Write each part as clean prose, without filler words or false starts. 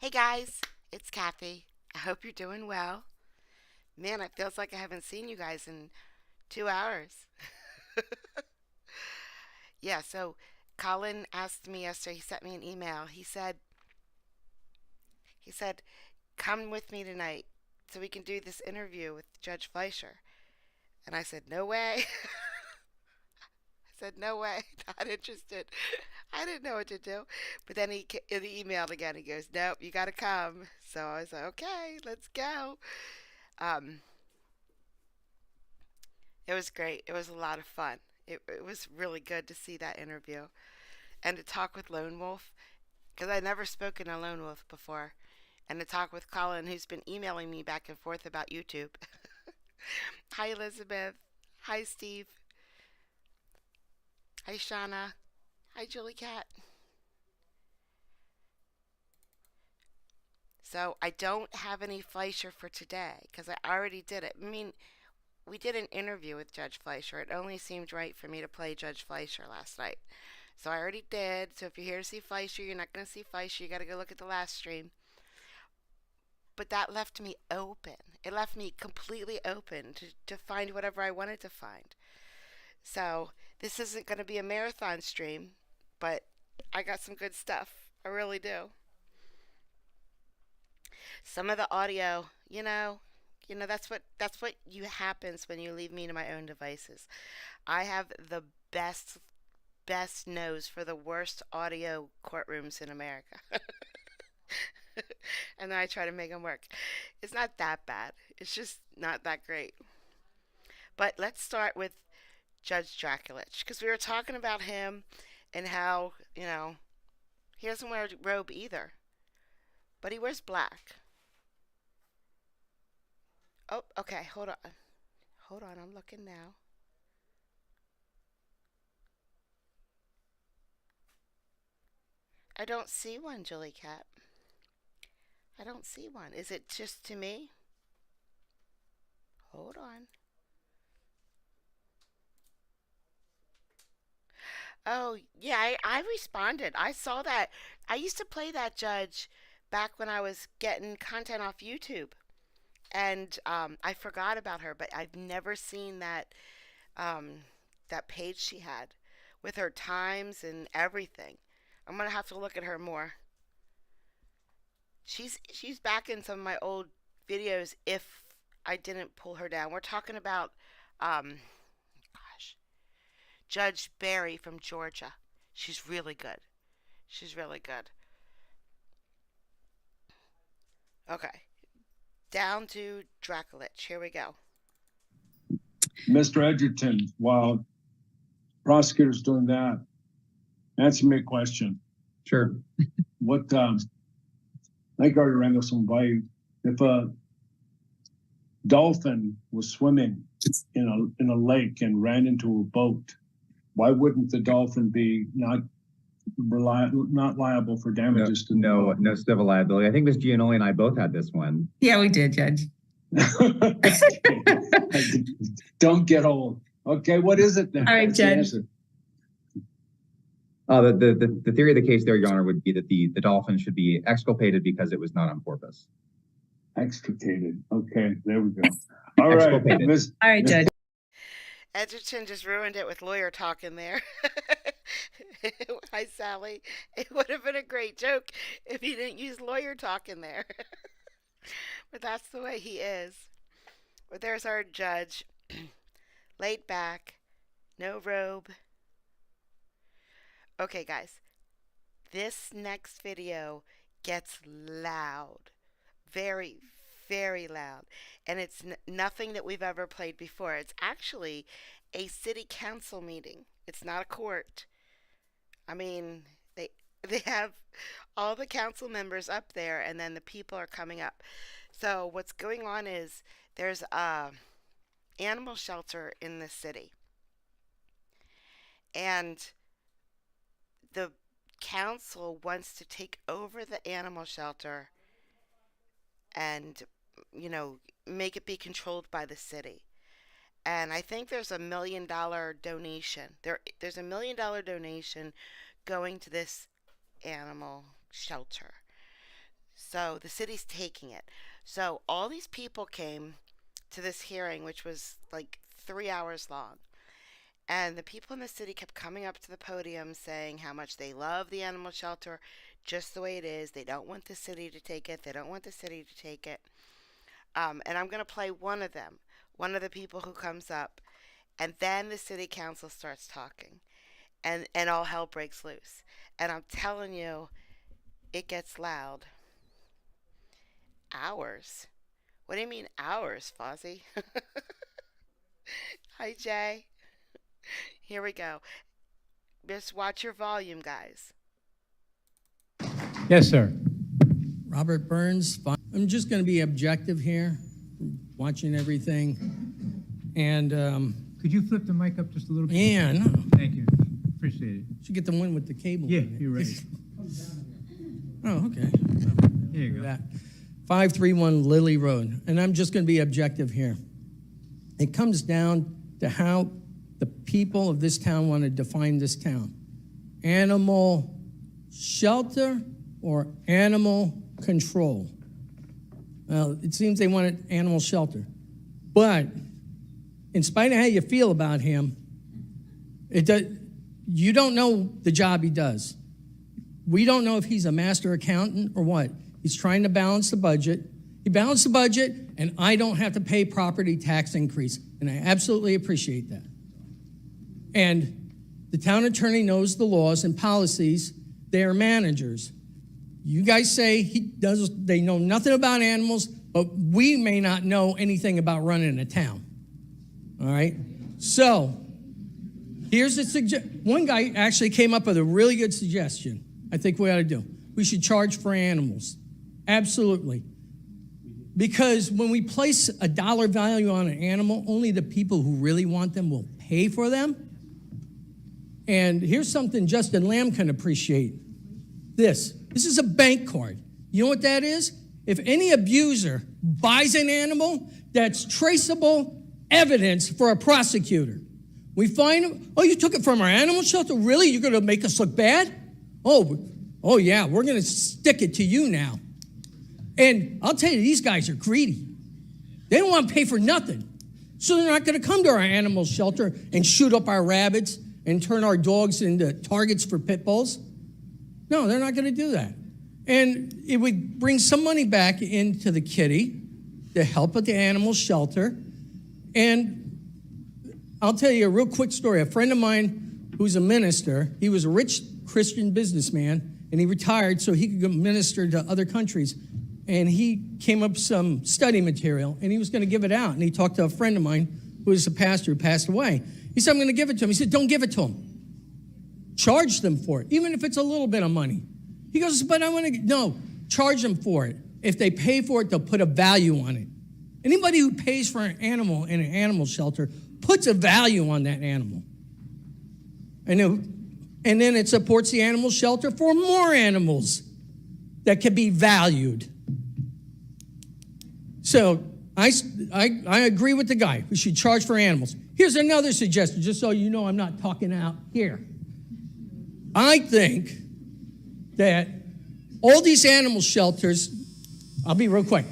Hey guys, it's Kathy. I hope you're doing well. Man, it feels like I haven't seen you guys in 2 hours. Yeah, so Colin asked me yesterday, he sent me an email. He said, come with me tonight so we can do this interview with Judge Fleischer. And I said, no way. I said, no way, not interested. I didn't know what to do. But then he emailed again. He goes, nope, you got to come. So I was like, okay, let's go. Um, It was great. It was a lot of fun. It was really good to see that interview and to talk with Lone Wolf because I'd never spoken to Lone Wolf before, and to talk with Colin, who's been emailing me back and forth about YouTube. Hi, Elizabeth. Hi, Steve. Hi, Shauna. Hi, Julie Cat. So I don't have any Fleischer for today because I already did it. I mean, we did an interview with Judge Fleischer. It only seemed right for me to play Judge Fleischer last night. So I already did. So if you're here to see Fleischer, you're not going to see Fleischer. You got to go look at the last stream. But that left me open. It left me completely open to find whatever I wanted to find. So this isn't going to be a marathon stream, but I got some good stuff. I really do. Some of the audio, that's what you happens when you leave me to my own devices. I have the best nose for the worst audio courtrooms in America. And then I try to make them work. It's not that bad. It's just not that great. But let's start with Judge Draculich because we were talking about him and how, he doesn't wear a robe either, but he wears black. Oh, okay, hold on. Hold on, I'm looking now. I don't see one, Julie Cat. I don't see one. Is it just to me? Hold on. Oh, yeah, I responded. I saw that. I used to play that judge back when I was getting content off YouTube. And I forgot about her, but I've never seen um, that page she had with her times and everything. I'm gonna have to look at her more. She's back in some of my old videos if I didn't pull her down. We're talking about um, gosh, Judge Barry from Georgia. She's really good. She's really good. Okay, down to Draculich. Here we go. Mr. Edgerton, while prosecutors doing that, answer me a question. Sure. What, I think I already ran this one by you. If a dolphin was swimming in a lake and ran into a boat, why wouldn't the dolphin be not liable for damages to the boat? No civil liability. I think Ms. Gianoli and I both had this one. Yeah, we did, Judge. Don't get old. Okay, what is it then? All right, Judge. The theory of the case there, Your Honor, would be that the dolphin should be exculpated because it was not on porpoise. Extricated. Okay, there we go. All right, All right, Judge. Edgerton just ruined it with lawyer talk in there. Hi, Sally. It would have been a great joke if he didn't use lawyer talk in there. But that's the way he is. But there's our judge. Laid back. No robe. Okay, guys. This next video gets loud. Very, very loud. And it's nothing that we've ever played before. It's actually a city council meeting. It's not a court. I mean, they have all the council members up there and then the people are coming up. So what's going on is there's a animal shelter in the city. And the council wants to take over the animal shelter and, make it be controlled by the city. And I think there's $1 million donation. There's $1 million donation going to this animal shelter. So the city's taking it. So all these people came to this hearing, which was like 3 hours long. And the people in the city kept coming up to the podium saying how much they love the animal shelter just the way it is. They don't want the city to take it. They don't want the city to take it. And I'm going to play one of them, one of the people who comes up. And then the city council starts talking. And all hell breaks loose. And I'm telling you, it gets loud. Hours? What do you mean hours, Fozzie? Hi, Jay. Here we go. Just watch your volume, guys. Yes, sir. Robert Burns. I'm just going to be objective here, watching everything. And, Could you flip the mic up just a little bit? yeah, no. Thank you. Appreciate it. Should get the one with the cable. Yeah, in it. you're right. Oh, okay. There you go. That. 531 Lily Road. And I'm just going to be objective here. It comes down to how the people of this town want to define this town. Animal shelter or animal control. Well, it seems they want an animal shelter. But in spite of how you feel about him, you don't know the job he does. We don't know if he's a master accountant or what. He's trying to balance the budget. He balanced the budget, and I don't have to pay property tax increase, and I absolutely appreciate that. And the town attorney knows the laws and policies. They are managers. You guys say they know nothing about animals, but we may not know anything about running a town. All right? So, here's a suggestion. One guy actually came up with a really good suggestion I think we ought to do. We should charge for animals. Absolutely. Because when we place a dollar value on an animal, only the people who really want them will pay for them. And here's something Justin Lamb can appreciate. This is a bank card. You know what that is? If any abuser buys an animal, that's traceable evidence for a prosecutor. We find them, oh, you took it from our animal shelter? Really? You're going to make us look bad? Oh yeah, we're going to stick it to you now. And I'll tell you, these guys are greedy. They don't want to pay for nothing. So they're not going to come to our animal shelter and shoot up our rabbits and turn our dogs into targets for pit bulls. No, they're not going to do that. And it would bring some money back into the kitty to help with the animal shelter. And I'll tell you a real quick story. A friend of mine who's a minister, he was a rich Christian businessman, and he retired so he could go minister to other countries. And he came up with some study material, and he was going to give it out. And he talked to a friend of mine who was a pastor who passed away. He said, I'm going to give it to him. He said, don't give it to him. Charge them for it, even if it's a little bit of money. He goes, but I want to, no, charge them for it. If they pay for it, they'll put a value on it. Anybody who pays for an animal in an animal shelter puts a value on that animal. And then it supports the animal shelter for more animals that can be valued. So I agree with the guy. We should charge for animals. Here's another suggestion, just so you know I'm not talking out here. I think that all these animal shelters, I'll be real quick,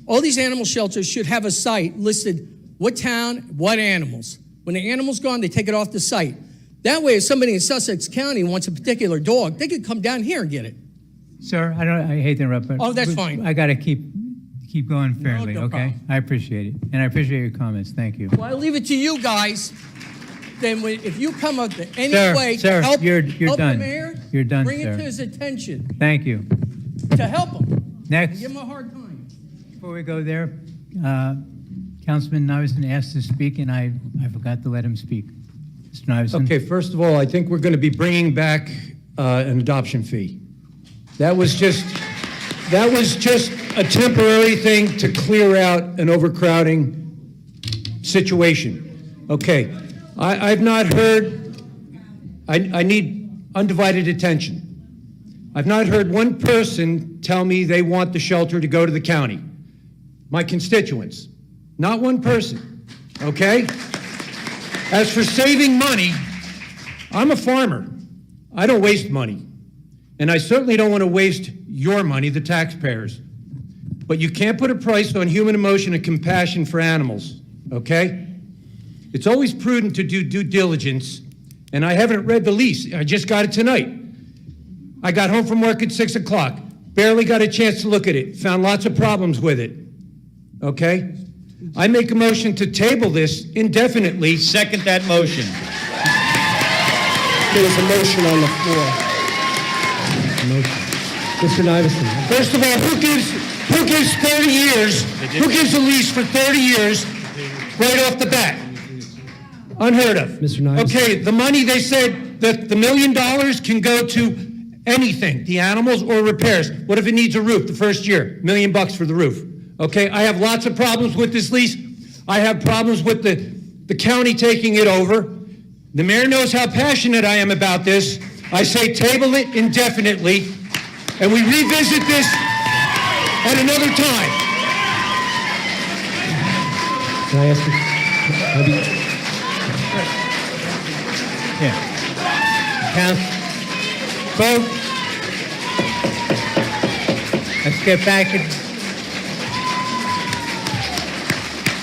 all these animal shelters should have a site listed what town, what animals. When the animal's gone, they take it off the site. That way, if somebody in Sussex County wants a particular dog, they could come down here and get it. Sir, I hate to interrupt, but Oh, that's fine. I got to keep going fairly, no okay? problem. I appreciate it, and I appreciate your comments. Thank you. Well, I leave it to you guys. Then if you come up with any Sir, way sir, to help, you're help done. the mayor, You're done, bring sir. it to his attention Thank you. to help him. Next, Give him a hard time. before we go there, Councilman Nivison asked to speak, and I forgot to let him speak. Mr. Nivison. Okay, first of all, I think we're going to be bringing back an adoption fee. That was just a temporary thing to clear out an overcrowding situation. Okay, I've not heard, I need undivided attention. I've not heard one person tell me they want the shelter to go to the county. My constituents, not one person, okay? As for saving money, I'm a farmer. I don't waste money. And I certainly don't want to waste your money, the taxpayers. But you can't put a price on human emotion and compassion for animals, okay? It's always prudent to do due diligence, and I haven't read the lease. I just got it tonight. I got home from work at 6 o'clock. Barely got a chance to look at it. Found lots of problems with it, okay? I make a motion to table this indefinitely. Second that motion. There's a motion on the floor. Mr. Nivison. First of all, who gives 30 years, who gives a lease for 30 years right off the bat? Unheard of. Mr. Nivison. Okay, the money, they said that the $1 million can go to anything, the animals or repairs. What if it needs a roof the first year? $1 million for the roof. Okay, I have lots of problems with this lease. I have problems with the county taking it over. The mayor knows how passionate I am about this. I say table it indefinitely, and we revisit this at another time. Can I ask you? Vote. Let's get back in.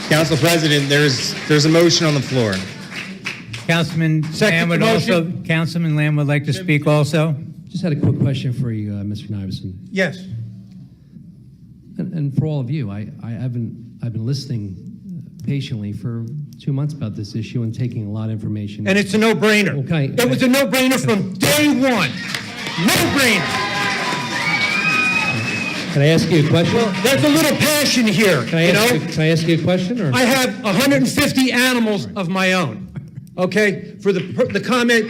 Council President, there's a motion on the floor. Councilman Second Lamb would motion. also, Councilman Lamb would like to speak also. Just had a quick question for you, Mr. Nivison. Yes. And for all of you, I've been listening patiently for 2 months about this issue and taking a lot of information. And it's a no-brainer. Okay. It was a no-brainer from day one. No-brainer. Can I ask you a question? There's a little passion here, Can I ask you a question? Or? I have 150 animals of my own, okay? For the comment,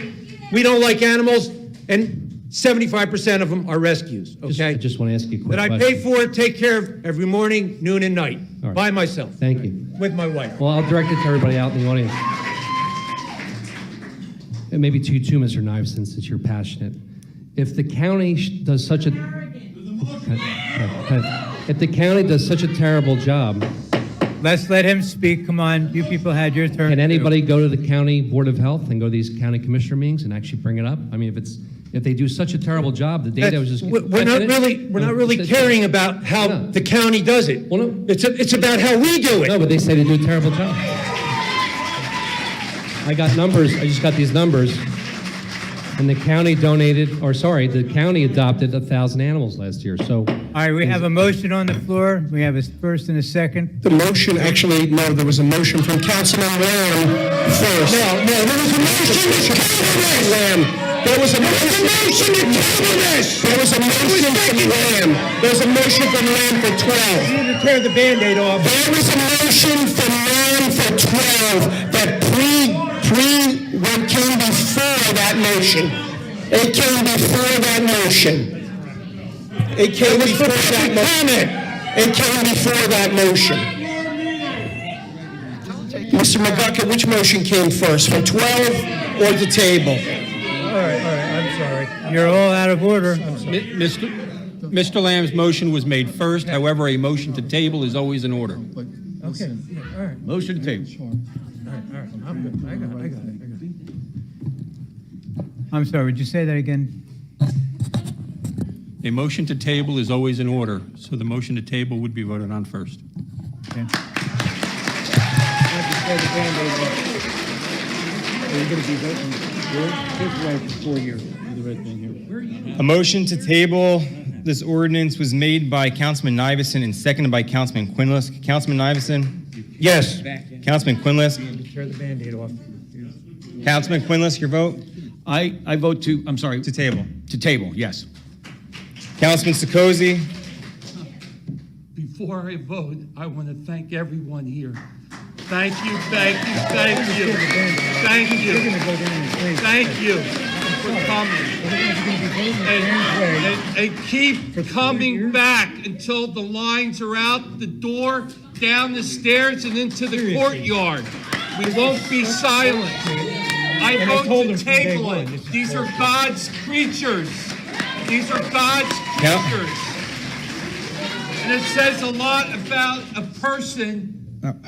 we don't like animals, and 75% of them are rescues, okay? I just want to ask you a quick That I question. pay for, take care of every morning, noon, and night, All right. by myself, Thank you. with my wife. Well, I'll direct it to everybody out in the audience. And maybe to you too, Mr. Nivison, since you're passionate. If the county does such a... If the county does such a terrible job, Let's let him speak. Come on, you people had your turn. can too. anybody go to the county board of health and go to these county commissioner meetings and actually bring it up? I mean, if they do such a terrible job, the data was just... We're not really caring about how No. the county does it. Well, no. It's about how we do it. No, but they say they do a terrible job. I got numbers, I just got these numbers, and the county the county adopted 1,000 animals last year, so... All right, we have a motion on the floor. We have a first and a second. The motion, actually, no, there was a motion from Councilman Lamb first. No, there was a motion to table Lamb. There was a motion to table this. There was a motion from Lamb. There was a motion from Lamb for 12. You need to tear the Band-Aid off. There was a motion from Lamb for 12 that what came before that motion. It came before that motion. It came before that motion. It came before that motion. Mr. McGucket, which motion came first, for 12 or the table? All right, I'm sorry. You're all out of order. Mr. Lamb's motion was made first. However, a motion to table is always in order. Okay, all right. Motion to table. All right, I'm good. I got it. I'm sorry, would you say that again? A motion to table is always in order, so the motion to table would be voted on first. Okay. A motion to table this ordinance was made by Councilman Nivison and seconded by Councilman Quinliss. Councilman Nivison? Yes. Councilman Quinliss? Tear the Band-Aid off. Councilman Quinliss, your vote? I vote to, I'm sorry. To table. To table, yes. Councilman Sikosi? Before I vote, I want to thank everyone here. Thank you, thank you, thank you. Thank you. Thank you for coming. And keep coming back until the lines are out the door, down the stairs, and into the courtyard. We won't be silent. I vote to table it. These are God's creatures. These are God's creatures. And it says a lot about a person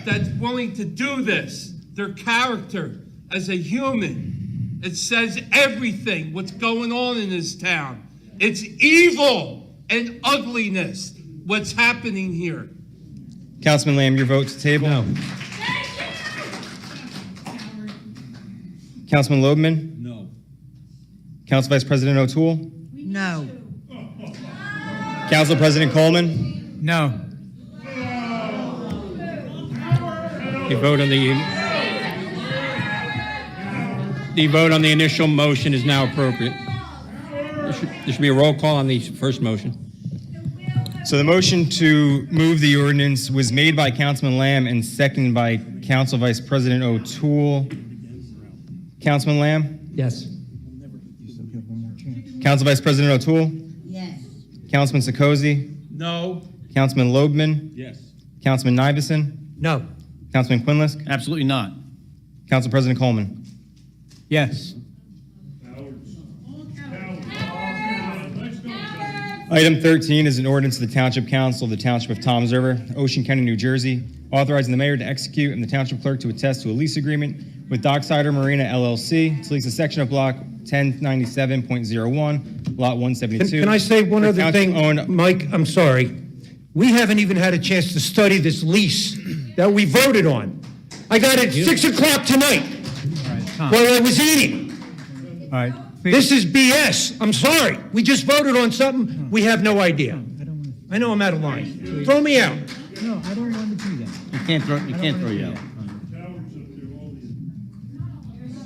that's willing to do this, their character as a human. It says everything, what's going on in this town. It's evil and ugliness what's happening here. Councilman Lamb, your vote to table? No. Councilman Loebman? No. Council Vice President O'Toole? No. Council President Coleman? No. The vote on the initial motion is now appropriate. There should be a roll call on the first motion. So the motion to move the ordinance was made by Councilman Lamb and seconded by Council Vice President O'Toole. Councilman Lamb? Yes. Council Vice President O'Toole? Yes. Councilman Sikosi? No. Councilman Loebman? Yes. Councilman Nivison? No. Councilman Quinlisk? Absolutely not. Council President Coleman? Yes. Item 13 is an ordinance of the Township Council of the Township of Toms River, Ocean County, New Jersey, authorizing the mayor to execute and the Township Clerk to attest to a lease agreement with Docksider Marina LLC to lease a section of Block 1097.01, Lot 172. Can I say one for other township thing? owned- Mike, I'm sorry. We haven't even had a chance to study this lease that we voted on. I got it 6 o'clock tonight All right, Tom. while I was eating. All right. Please. This is BS. I'm sorry. We just voted on something. We have no idea. I know I'm out of line. Throw me out. No, I don't want to do that. You can't throw you out.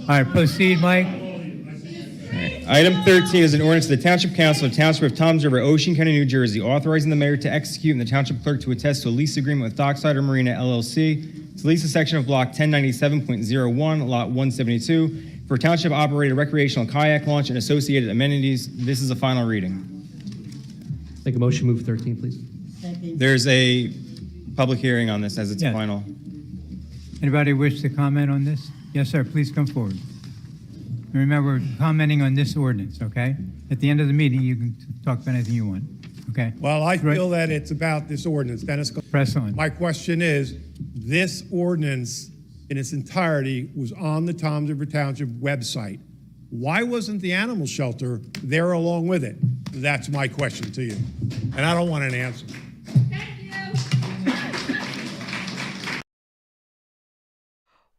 All right, proceed, Mike. Item 13 is an ordinance of the Township Council of Township of Toms River, Ocean County, New Jersey, authorizing the mayor to execute and the Township Clerk to attest to a lease agreement with Docksider Marina LLC to lease a section of Block 1097.01, Lot 172, for Township-operated recreational kayak launch and associated amenities. This is a final reading. Make a motion, move 13, please. There's a public hearing on this as it's Yes. final. Anybody wish to comment on this? Yes, sir, please come forward. And remember, we're commenting on this ordinance, okay? At the end of the meeting, you can talk about anything you want, okay? Well, I Right. feel that it's about this ordinance. Dennis, Press on. my question is, this ordinance in its entirety was on the Toms River Township website. Why wasn't the animal shelter there along with it? That's my question to you. And I don't want an answer.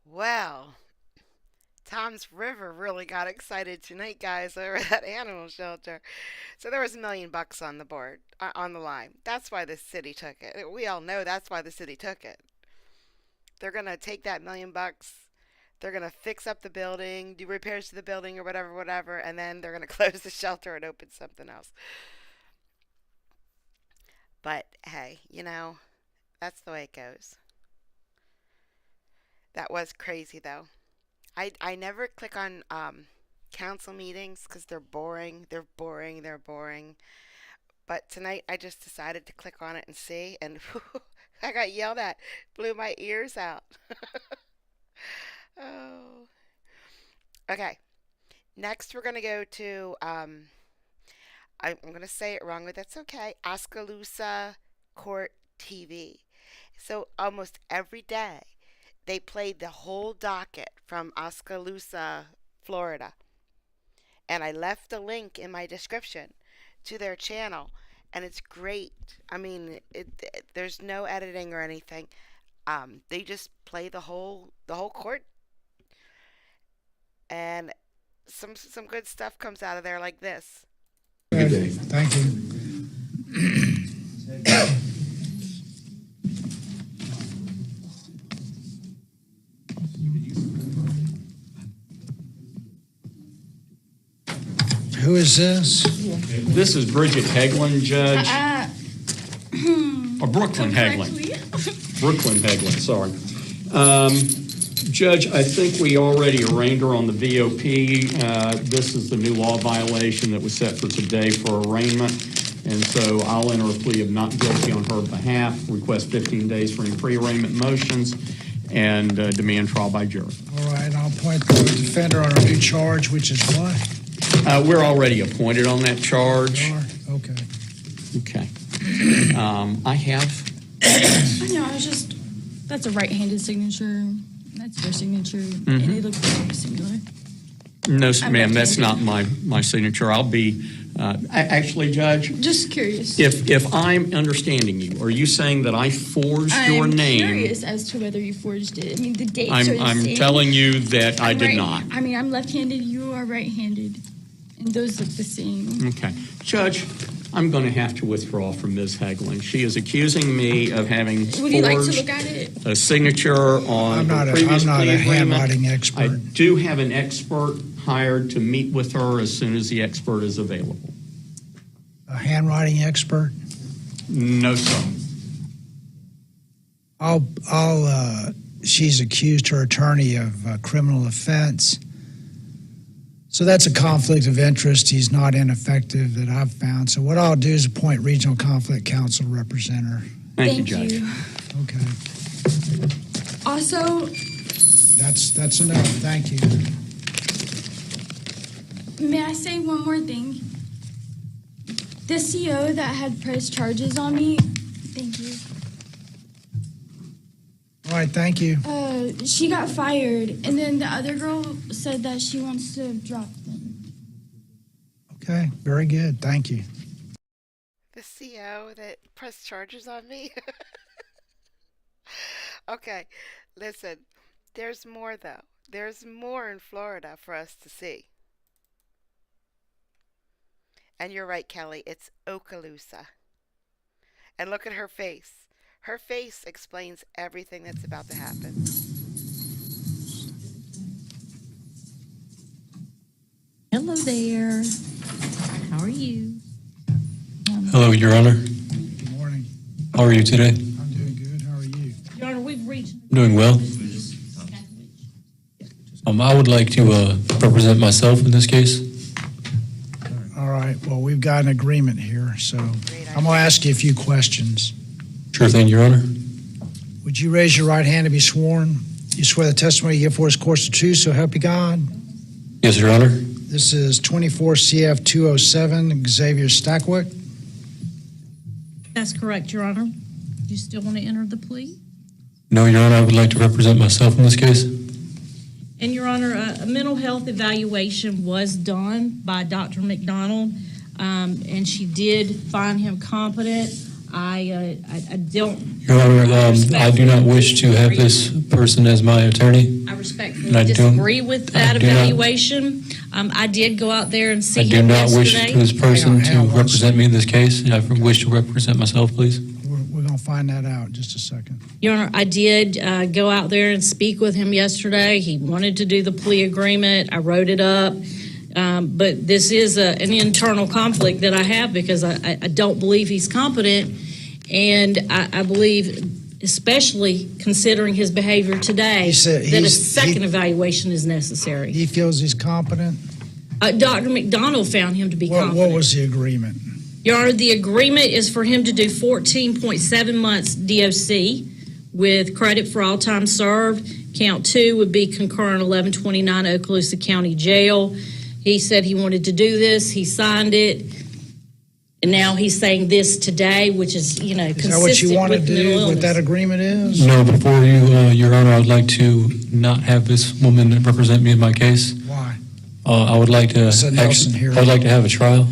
Well, Tom's River really got excited tonight, guys, over that animal shelter. So there was $1 million on the board, on the line. That's why the city took it. We all know that's why the city took it. They're going to take that $1 million. They're going to fix up the building, do repairs to the building or whatever, and then they're going to close the shelter and open something else. But hey, you know, that's the way it goes. That was crazy, though. I never click on council meetings because they're boring. They're boring. But tonight I just decided to click on it and see, and I got yelled at. Blew my ears out. Oh. Okay. Next we're going to go to, I'm going to say it wrong, but that's okay. Okaloosa Court TV. So almost every day they played the whole docket from Okaloosa, Florida. And I left a link in my description to their channel, and it's great. I mean, there's no editing or anything. They just play the whole court, and some good stuff comes out of there, like this. Good day. Thank you. Who is this? This is Bridget Hegland, Judge. Or Brooklyn Hegland. Brooklyn Hegland, sorry. Judge, I think we already arraigned her on the VOP. This is the new law violation that was set for today for arraignment. And so I'll enter a plea of not guilty on her behalf, request 15 days for any pre-arraignment motions, and demand trial by jury. All right, I'll appoint the defender on a new charge, which is what? We're already appointed on that charge. Okay. Okay. I have. No, I was just, that's a right-handed signature. That's your signature. And it looks very similar. No, I'm ma'am, that's left-handed. not my signature. I'll be, actually, Judge, Just curious. if I'm understanding you, are you saying that I forged your I'm name? curious as to whether you forged it. I mean, the dates are the I'm same. telling you that I I'm did right- not. I mean, I'm left-handed, you are right-handed, and those look the same. Okay. Judge, I'm going to have to withdraw from Ms. Hegling. She is accusing me of having Would you like to forged look at it? a signature on the previous plea agreement. handwriting expert. I do have an expert hired to meet with her as soon as the expert is available. A handwriting expert? No, sir. She's accused her attorney of a criminal offense. So that's a conflict of interest. He's not ineffective that I've found. So what I'll do is appoint regional conflict counsel to represent her. Thank you, Judge. Okay. Also, That's enough. Thank you. may I say one more thing? The CO that had pressed charges on me, thank you. All right, thank you. She got fired, and then the other girl said that she wants to drop them. Okay, very good. Thank you. The CO that pressed charges on me? Okay, listen, there's more though. There's more in Florida for us to see. And you're right, Kelly, it's Okaloosa. And look at her face. Her face explains everything that's about to happen. Hello there. How are you? Hello, Your Honor. Good morning. How are you today? I'm doing good. How are you? Your Honor, we've reached. Doing well. I would like to represent myself in this case. All right. Well, we've got an agreement here, so I'm going to ask you a few questions. Sure thing, Your Honor. Would you raise your right hand to be sworn? You swear the testimony you give for is course the truth, so help you God. Yes, Your Honor. This is 24 CF 207, Xavier Stackwick. That's correct, Your Honor. You still want to enter the plea? No, Your Honor, I would like to represent myself in this case. And Your Honor, a mental health evaluation was done by Dr. McDonald, and she did find him competent. I don't. Your Honor, I do not wish to have this person as my attorney. I respectfully And I disagree with that I do not- evaluation. I did go out there and see I do him not wish yesterday. this person Hang to on one represent me in this case. I wish to represent myself, please. We're going to find that out in just a second. Your Honor, I did go out there and speak with him yesterday. He wanted to do the plea agreement. I wrote it up. But this is an internal conflict that I have because I don't believe he's competent. And I believe, especially considering his behavior today, that a second evaluation is necessary. He feels he's competent? Dr. McDonald found him to be competent. What was the agreement? Your Honor, the agreement is for him to do 14.7 months DOC with credit for all time served. Count 2 would be concurrent 1129 Okaloosa County Jail. He said he wanted to do this. He signed it. And now he's saying this today, which is, consistent with mental illness. Is that what you want to do, what that agreement is? No, before you, Your Honor, I would like to not have this woman represent me in my case. Why? I would like to It's a Nelson hearing. I would like to have a trial.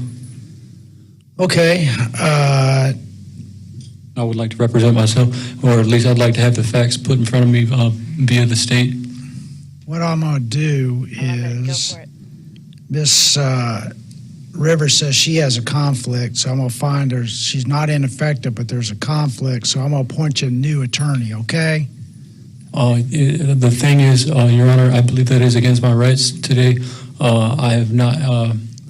Okay. I would like to represent myself, or at least I'd like to have the facts put in front of me via the state. What I'm going to do is Miss Rivers says she has a conflict, so I'm going to find her. She's not ineffective, but there's a conflict, so I'm going to appoint you a new attorney, okay? The thing is, Your Honor, I believe that is against my rights today. I have not.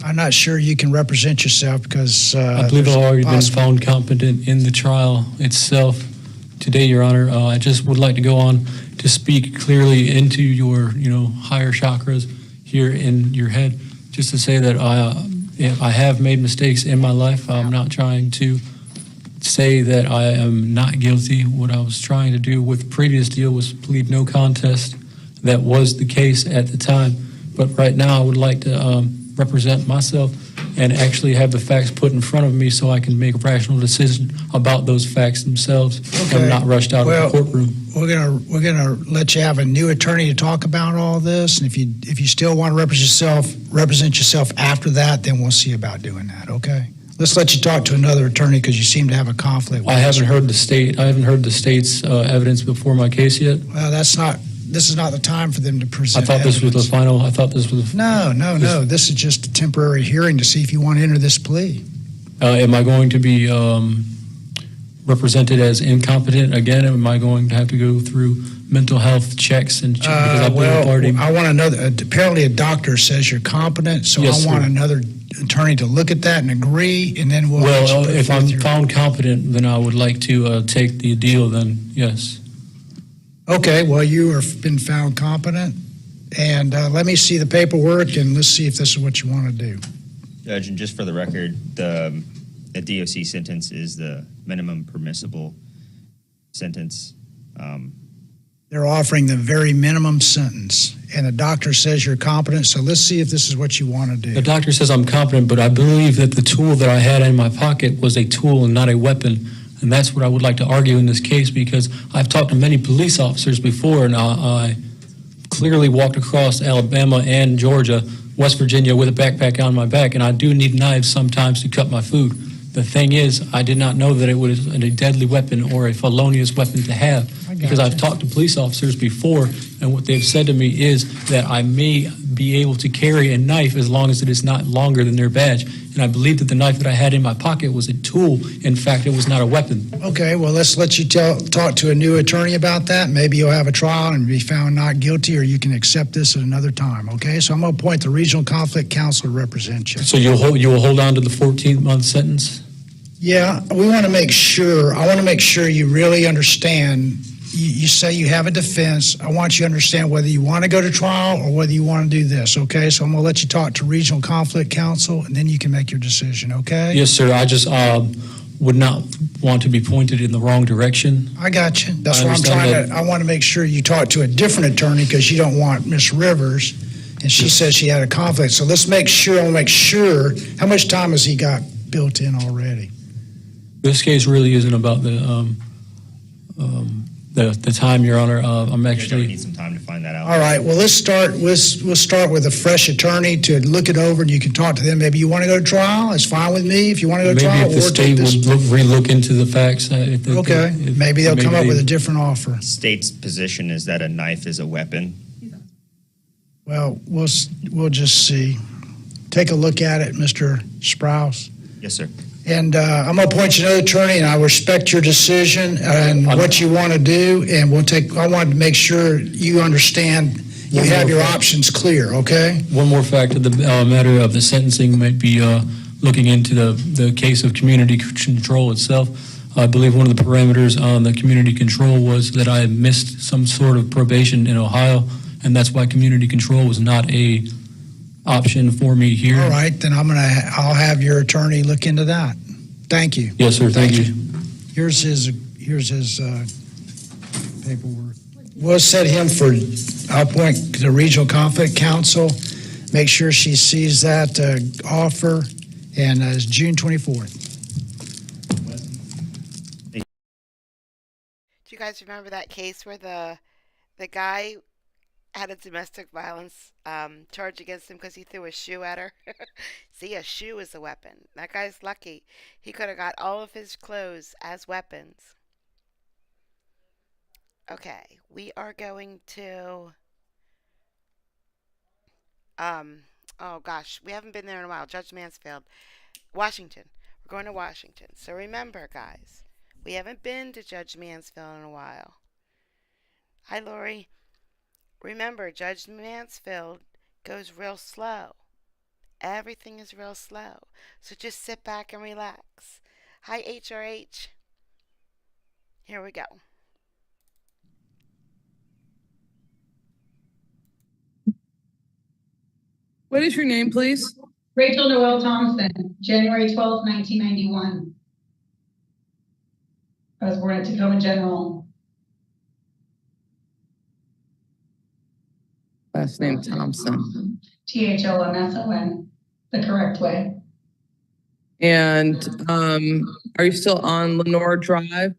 I'm not sure you can represent yourself because I believe I've already been found competent in the trial itself today, Your Honor. I just would like to go on to speak clearly into your, higher chakras here in your head, just to say that I have made mistakes in my life. I'm not trying to say that I am not guilty. What I was trying to do with the previous deal was plead no contest. That was the case at the time. But right now I would like to represent myself and actually have the facts put in front of me so I can make a rational decision about those facts themselves and not rushed out of the courtroom. We're gonna let you have a new attorney to talk about all this, and if you still want to represent yourself after that, then we'll see about doing that. Okay. Let's let you talk to another attorney because you seem to have a conflict. I haven't heard the state's evidence before my case yet. Well, this is not the time for them to present. I thought this was the final. I thought this was. No. This is just a temporary hearing to see if you want to enter this plea. Am I going to be represented as incompetent again? Am I going to have to go through mental health checks and because I've been a party? I want another. Apparently, a doctor says you're competent, so Yes, I want sir. another attorney to look at that and agree, and then we'll. Well, if I'm found competent, then I would like to take the deal. Then yes. Okay. Well, you have been found competent, and let me see the paperwork, and let's see if this is what you want to do. Judge, and just for the record, the DOC sentence is the minimum permissible sentence. They're offering the very minimum sentence, and the doctor says you're competent, so let's see if this is what you want to do. The doctor says I'm competent, but I believe that the tool that I had in my pocket was a tool and not a weapon. And that's what I would like to argue in this case, because I've talked to many police officers before, and I clearly walked across Alabama and Georgia, West Virginia with a backpack on my back, and I do need knives sometimes to cut my food. The thing is, I did not know that it was a deadly weapon or a felonious weapon to have, because I've talked to police officers before, and what they've said to me is that I may be able to carry a knife as long as it is not longer than their badge. And I believe that the knife that I had in my pocket was a tool. In fact, it was not a weapon. Okay, well, let's let you talk to a new attorney about that. Maybe you'll have a trial and be found not guilty, or you can accept this at another time, okay? So I'm going to appoint the Regional Conflict Counsel to represent you. So you will hold on to the 14-month sentence? Yeah, we want to make sure, I want to make sure you really understand. You say you have a defense. I want you to understand whether you want to go to trial or whether you want to do this, okay? So I'm going to let you talk to Regional Conflict Counsel, and then you can make your decision, okay? Yes, sir. I just would not want to be pointed in the wrong direction. I got you. That's why I'm trying to, I want to make sure you talk to a different attorney because you don't want Miss Rivers, and she says she had a conflict. So let's make sure, I'll make sure, how much time has he got built in already? This case really isn't about the time, Your Honor. I'm actually need some time to find that out. All right. Well, let's start. We'll start with a fresh attorney to look it over, and you can talk to them. Maybe you want to go to trial. It's fine with me if you want to go to trial. Maybe if the state would relook into the facts. Okay. Maybe they'll come up with a different offer. State's position is that a knife is a weapon. Well, we'll just see. Take a look at it, Mr. Sprouse. Yes, sir. And I'm going to appoint you another attorney, and I respect your decision and what you want to do. And I want to make sure you understand you have your options clear, okay? One more fact of the matter of the sentencing might be looking into the case of community control itself. I believe one of the parameters on the community control was that I had missed some sort of probation in Ohio, and that's why community control was not a option for me here. All right, then I'll have your attorney look into that. Thank you. Yes, sir. Thank you. Here's his paperwork. We'll set him for, I'll appoint the Regional Conflict Counsel. Make sure she sees that offer, and it's June 24th. Do you guys remember that case where the guy had a domestic violence charge against him because he threw a shoe at her? See, a shoe is a weapon. That guy's lucky. He could have got all of his clothes as weapons. Okay, we are going to oh gosh, we haven't been there in a while. Judge Mansfield, Washington. We're going to Washington. So remember, guys, we haven't been to Judge Mansfield in a while. Hi, Lori. Remember, Judge Mansfield goes real slow. Everything is real slow. So just sit back and relax. Hi, HRH. Here we go. What is your name, please? Rachel Noel Thompson, January 12th, 1991. I was born at Tacoma General. Last name Thompson. THOMSON, the correct way. And are you still on Lenore Drive?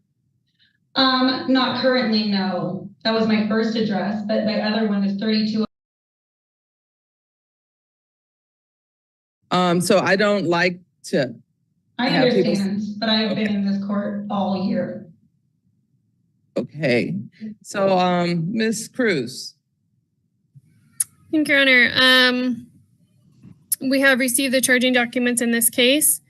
Not currently, no. That was my first address, but my other one is 32. So I don't like to. I have people- understand, but I have been in this court all year. Okay. So, Ms. Cruz. Thank you, Your Honor. We have received the charging documents in this case.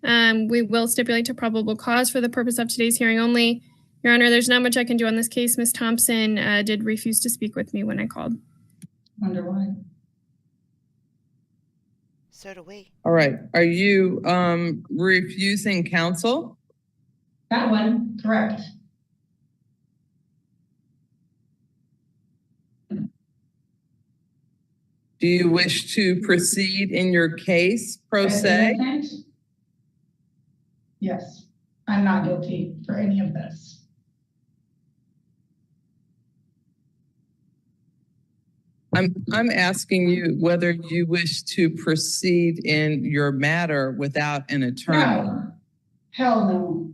We will stipulate to probable cause for the purpose of today's hearing only. Your Honor, there's not much I can do on this case. Ms. Thompson did refuse to speak with me when I called. Wonder why. So do we. All right. Are you refusing counsel? That one, correct. Do you wish to proceed in your case pro se? Innocent? Yes, I'm not guilty for any of this. I'm asking you whether you wish to proceed in your matter without an attorney. No. Hell no.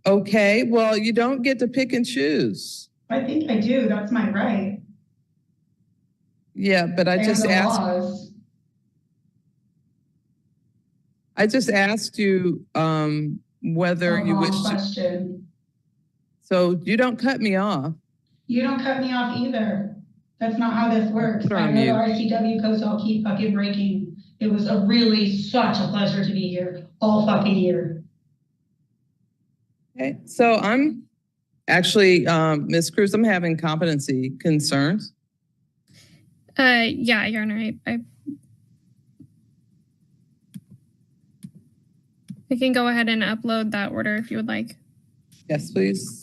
Okay, well, you don't get to pick and choose. I think I do. That's my right. Yeah, but I just asked you whether you wish to. Question. So you don't cut me off. You don't cut me off either. That's not how this works. Put I on know mute. the RCW codes all keep fucking breaking. It was a really such a pleasure to be here all fucking year. Okay, so I'm actually, Ms. Cruz, I'm having competency concerns. Yeah, Your Honor, I can go ahead and upload that order if you would like. Yes, please.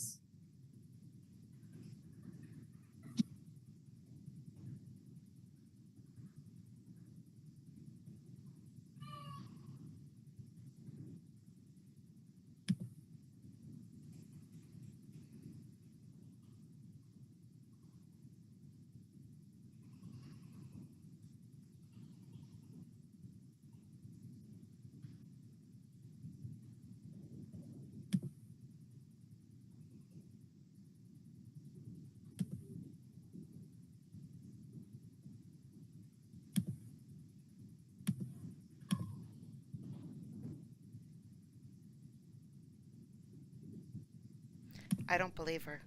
I don't believe her.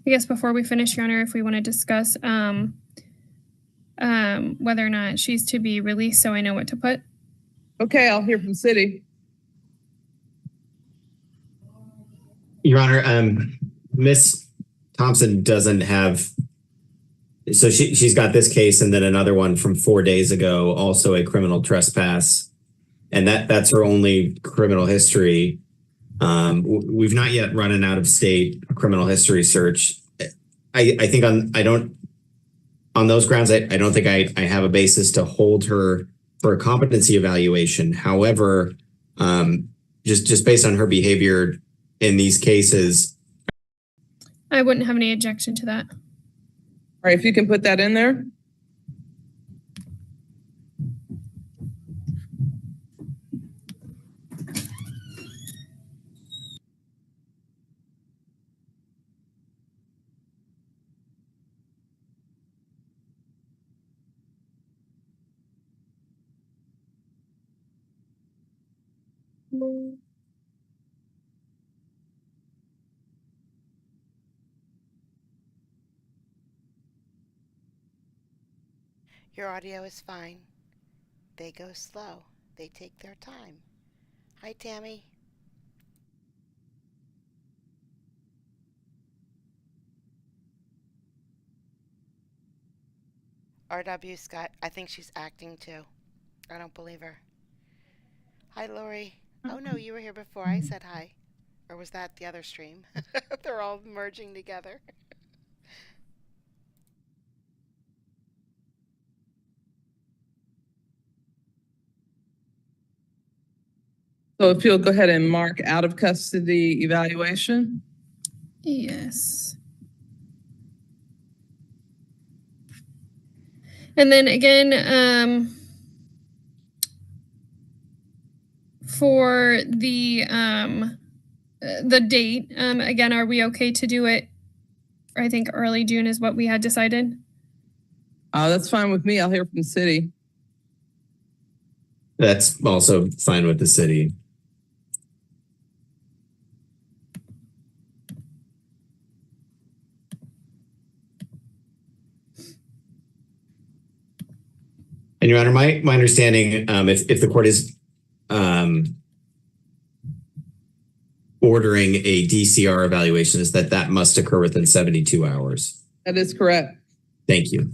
I guess before we finish, Your Honor, if we want to discuss whether or not she's to be released so I know what to put. Okay, I'll hear from city. Your Honor, Miss Thompson doesn't have, so she's got this case and then another one from 4 days ago, also a criminal trespass. And that's her only criminal history. We've not yet run an out-of-state criminal history search. I think on those grounds, I don't think I have a basis to hold her for a competency evaluation. However, just based on her behavior in these cases, I wouldn't have any objection to that. All right, if you can put that in there. Your audio is fine. They go slow. They take their time. Hi, Tammy. RW Scott, I think she's acting too. I don't believe her. Hi, Lori. Oh no, you were here before. I said hi. Or was that the other stream? They're all merging together. So if you'll go ahead and mark out of custody evaluation. Yes. And then again, for the date, again, are we okay to do it? I think early June is what we had decided. That's fine with me. I'll hear from the city. That's also fine with the city. And Your Honor, my understanding, if the court is ordering a DCR evaluation, is that must occur within 72 hours. That is correct. Thank you.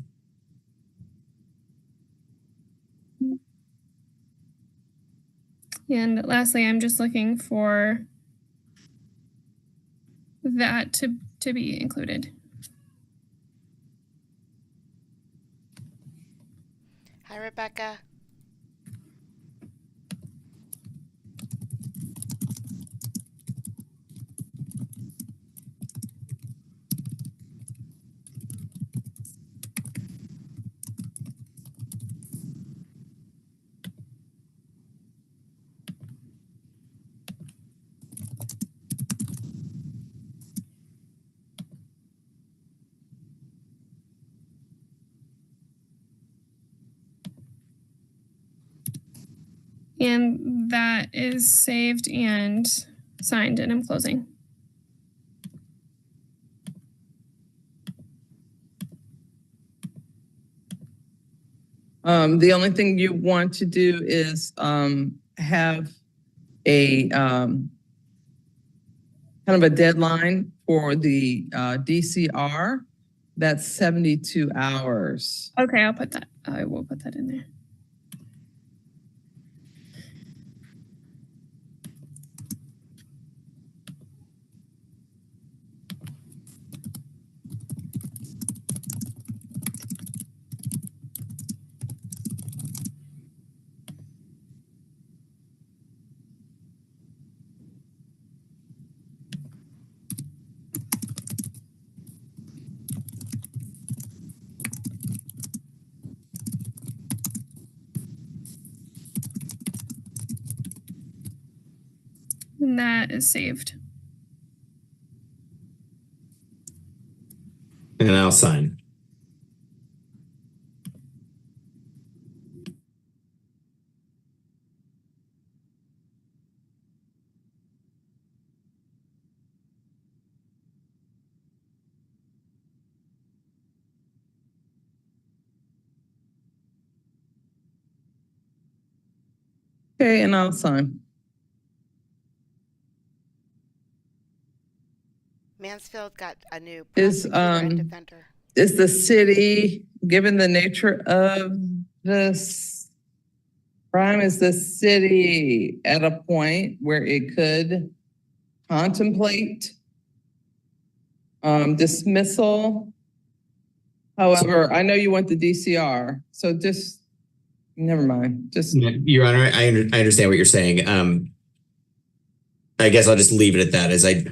And lastly, I'm just looking for that to be included. Hi, Rebecca. And that is saved and signed, and I'm closing. The only thing you want to do is have a kind of a deadline for the DCR. That's 72 hours. Okay, I'll put that. I will put that in there. And that is saved. And I'll sign. Okay, and I'll sign. Mansfield got a new Is prosecutor and defender. is the city, given the nature of this crime, is the city at a point where it could contemplate dismissal? However, I know you want the DCR, so just never mind. Just Your Honor, I understand what you're saying. I guess I'll just leave it at that, as I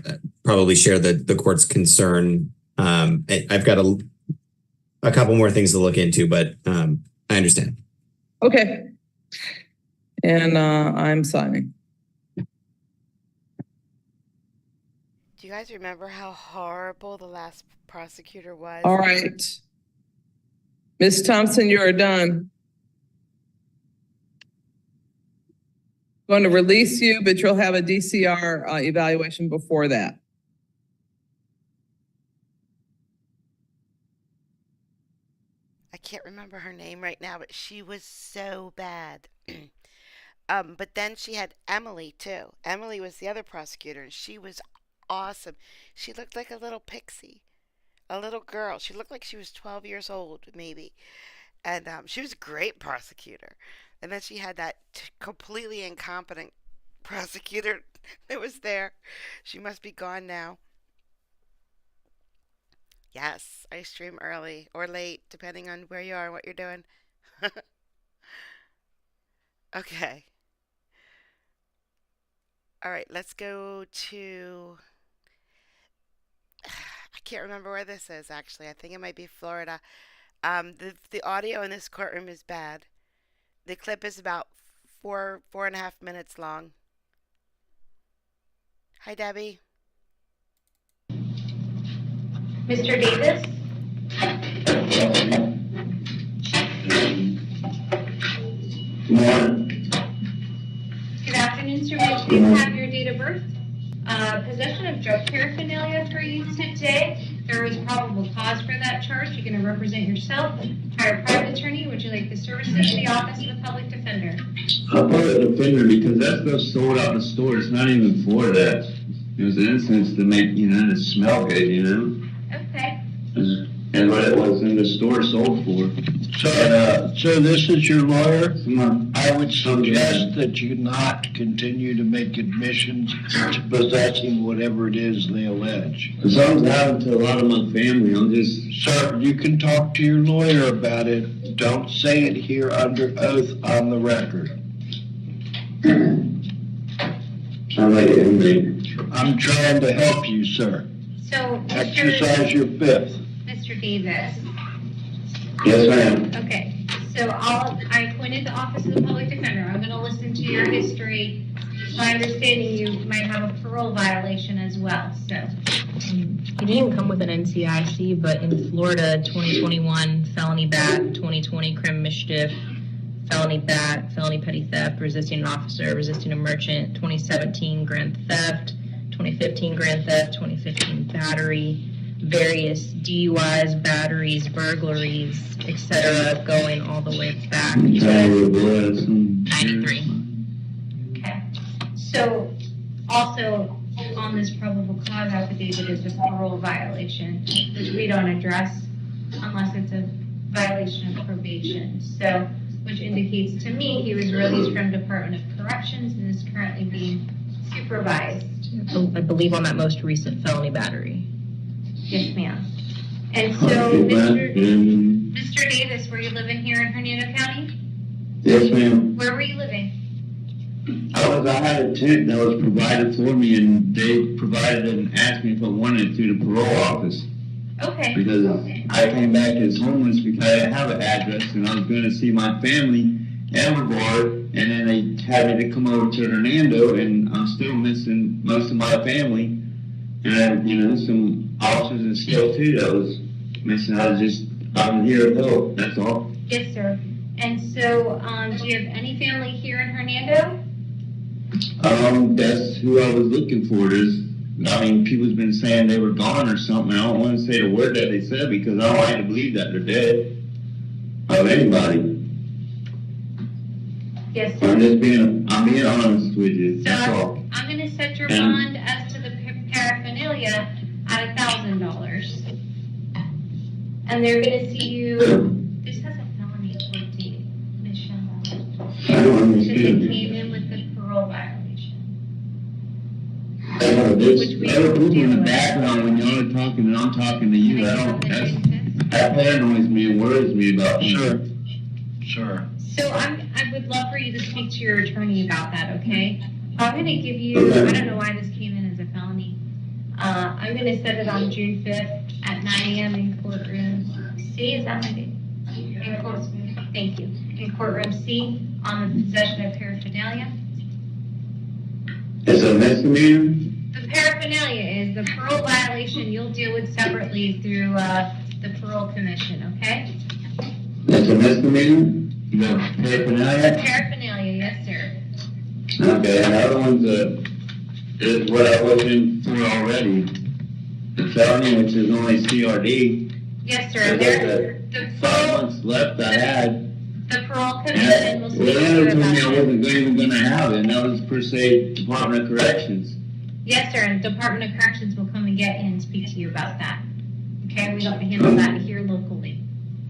probably share the court's concern. I've got a couple more things to look into, but I understand. okay. And I'm signing. Do you guys remember how horrible the last prosecutor was? All right. Ms. Thompson, you are done. Going to release you, but you'll have a DCR evaluation before that. I can't remember her name right now, but she was so bad. But then she had Emily too. Emily was the other prosecutor, and she was awesome. She looked like a little pixie, a little girl. She looked like she was 12 years old, maybe. And she was a great prosecutor. And then she had that completely incompetent prosecutor that was there. She must be gone now. Yes, I stream early or late, depending on where you are and what you're doing. Okay. All right, let's go to. I can't remember where this is actually. I think it might be Florida. The audio in this courtroom is bad. The clip is about 4.5 minutes long. Hi, Debbie. Mr. Davis? Good morning. Good afternoon, sir. May I please have your date of birth? Possession of drug paraphernalia for you today. There was probable cause for that charge. You're going to represent yourself. Hire a private attorney. Would you like the services of the Office of the Public Defender? I'll put it in the finger because that stuff's sold out in the store. It's not even for that. It was an instance to make, it smell good, Okay. And what it was in the store sold for. So this is your lawyer? I would suggest that you not continue to make admissions to possessing whatever it is they allege. Something's happened to a lot of my family. I'm just... Sir, you can talk to your lawyer about it. Don't say it here under oath on the record. I'm like an inmate. I'm trying to help you, sir. So, Exercise your fifth. Mr. Davis. Yes, ma'am. Okay. So I appointed the Office of the Public Defender. I'm going to listen to your history. It's my understanding you might have a parole violation as well. So. He didn't come with an NCIC, but in Florida, 2021 felony bat, 2020 crime mischief, felony bat, felony petty theft, resisting an officer, resisting a merchant, 2017 grand theft, 2015 grand theft, 2015 battery, various DUIs, batteries, burglaries, etc., going all the way back to 93. Okay. So also on this probable cause affidavit is a parole violation, which we don't address unless it's a violation of probation. So, which indicates to me he was released from Department of Corrections and is currently being supervised. I believe on that most recent felony battery. Yes, ma'am. And so, Mr. Davis, were you living here in Hernando County? Yes, ma'am. Where were you living? I had a tent that was provided for me, and they provided it and asked me if I wanted to the parole office. Okay. Because I came back as homeless because I didn't have an address, and I was going to see my family in Brevard, and then they had me to come over to Hernando, and I'm still missing most of my family. And I had, some officers and stuff too that was missing. I'm here to help, that's all. Yes, sir. And so, do you have any family here in Hernando? That's who I was looking for. People's been saying they were gone or something. I don't want to say the word that they said because I don't like to believe that they're dead. Of anybody. Yes, sir. I'm being honest with you. So That's all. I'm going to set your bond as to the paraphernalia at $1,000. And they're going to see you. This has a felony court date, Michelle. I don't understand. Because it came in with the parole violation. There's other people in the background when y'all are talking and I'm talking to you. That paranoids me and worries me about Sure. So I would love for you to speak to your attorney about that, okay? I'm going to give you, I don't know why this came in as a felony. I'm going to set it on June 5th at 9 a.m. in courtroom C. Is that my date? Thank you. In courtroom C on the possession of paraphernalia. It's a misdemeanor? The paraphernalia is the parole violation you'll deal with separately through the parole commission, okay? That's a misdemeanor? The paraphernalia? The paraphernalia, yes, sir. Okay, and the other one's is what I was in for already. The felony, which is only CRD. Yes, sir. The 5 months left I had. The parole commission will speak to you told about me I that. wasn't even going to have it, and that was per se Department of Corrections. Yes, sir, and Department of Corrections will come and get you and speak to you about that. Okay, we don't handle that here locally.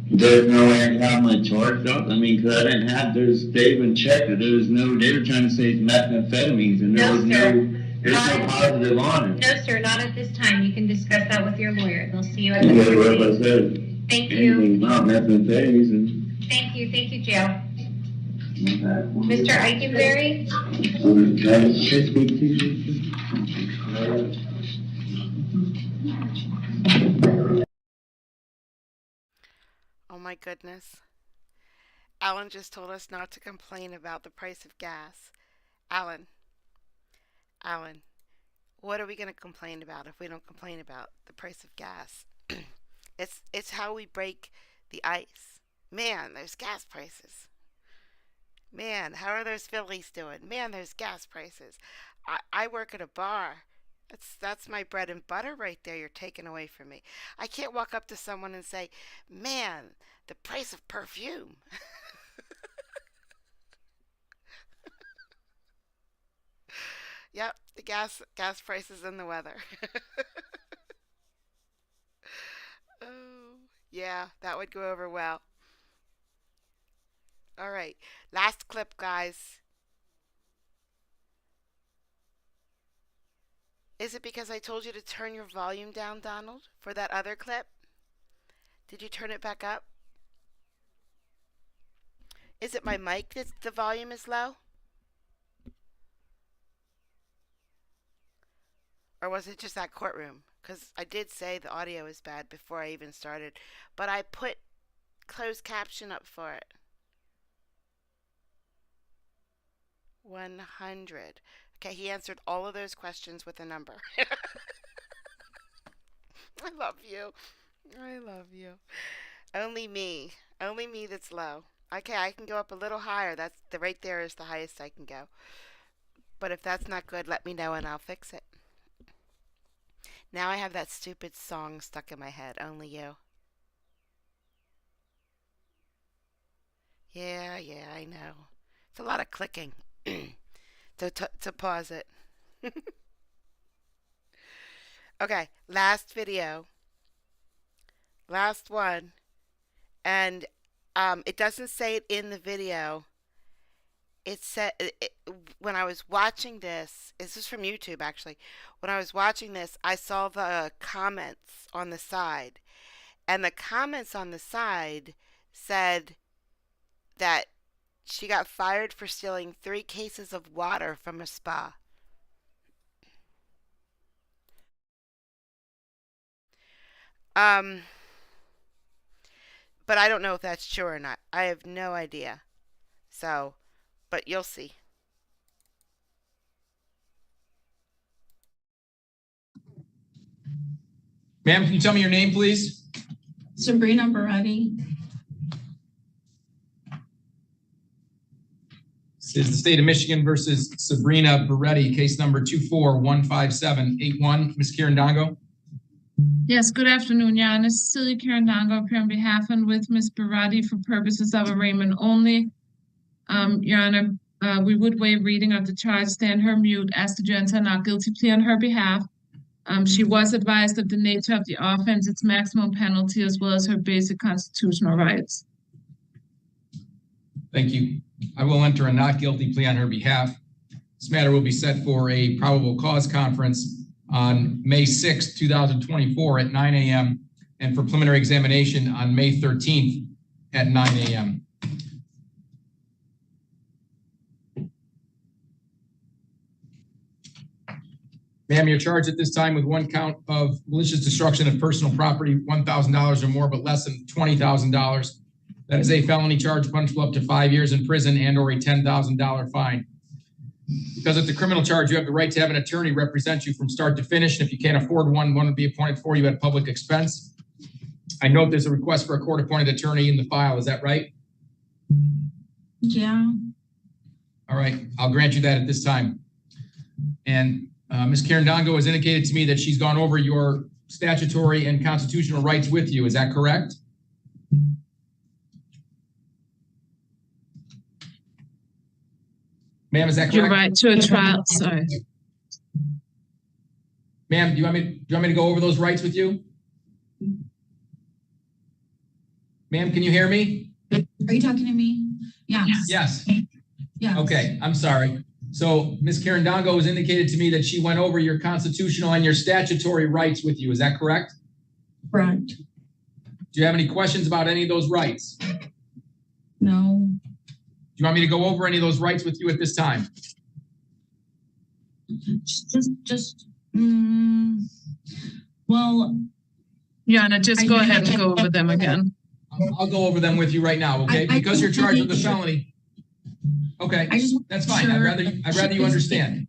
There's no way I can have my charged up. I mean, because I didn't have. They even checked it. There was no. They were trying to say it's methamphetamines, and there was no. There's no positive on it. No, sir, not at this time. You can discuss that with your lawyer. They'll see you at the Yeah, court like I date. said, Thank you. anything not methamphetamines and. Thank you, Joe. Mr. Eikenberry? Can I speak to you? Oh my goodness. Alan just told us not to complain about the price of gas. Alan, what are we going to complain about if we don't complain about the price of gas? It's how we break the ice. Man, there's gas prices. Man, how are those Phillies doing? Man, there's gas prices. I work at a bar. That's my bread and butter right there you're taking away from me. I can't walk up to someone and say, man, the price of perfume. Yep, the gas prices and the weather. Oh, yeah, that would go over well. All right, last clip, guys. Is it because I told you to turn your volume down, Donald, for that other clip? Did you turn it back up? Is it my mic that the volume is low? Or was it just that courtroom? Because I did say the audio is bad before I even started, but I put closed caption up for it. 100. Okay, he answered all of those questions with a number. I love you. I love you. Only me that's low. Okay, I can go up a little higher. That's right there is the highest I can go. But if that's not good, let me know and I'll fix it. Now I have that stupid song stuck in my head. Only you. Yeah, I know. It's a lot of clicking to pause it. Okay, last video. Last one. And it doesn't say it in the video. It said when I was watching this is from YouTube actually. When I was watching this, I saw the comments on the side. And the comments on the side said that she got fired for stealing 3 cases of water from a spa. But I don't know if that's true or not. I have no idea. So, but you'll see. Ma'am, can you tell me your name, please? Sabrina Baretti. This is the state of Michigan versus Sabrina Baretti, case number 2415781. Ms. Kirandongo? Yes, good afternoon, Your Honor. Cecilia Kirandongo, here on behalf and with Ms. Baretti for purposes of arraignment only. Your Honor, we would waive reading of the charge, stand her mute, ask the judge to enter not guilty plea on her behalf. She was advised of the nature of the offense, its maximum penalty, as well as her basic constitutional rights. Thank you. I will enter a not guilty plea on her behalf. This matter will be set for a probable cause conference on May 6, 2024 at 9 a.m. and for preliminary examination on May 13th at 9 a.m. Ma'am, you're charged at this time with 1 count of malicious destruction of personal property, $1,000 or more, but less than $20,000. That is a felony charge punishable up to 5 years in prison and or a $10,000 fine. Because it's a criminal charge, you have the right to have an attorney represent you from start to finish. And if you can't afford one will be appointed for you at public expense. I note there's a request for a court-appointed attorney in the file. Is that right? Yeah. All right, I'll grant you that at this time. And Ms. Kirandongo has indicated to me that she's gone over your statutory and constitutional rights with you. Is that correct? Ma'am, is that correct? Your right to a trial, sorry. Ma'am, do you want me to go over those rights with you? Ma'am, can you hear me? Are you talking to me? Yeah. Yes. Yeah. Okay, I'm sorry. So Ms. Carandongo has indicated to me that she went over your constitutional and your statutory rights with you. Is that correct? Correct. Do you have any questions about any of those rights? No. Do you want me to go over any of those rights with you at this time? Well, Yana, just go ahead and go over them again. I'll go over them with you right now, okay? Because you're charged with a felony. Okay, that's fine. I'd rather you understand.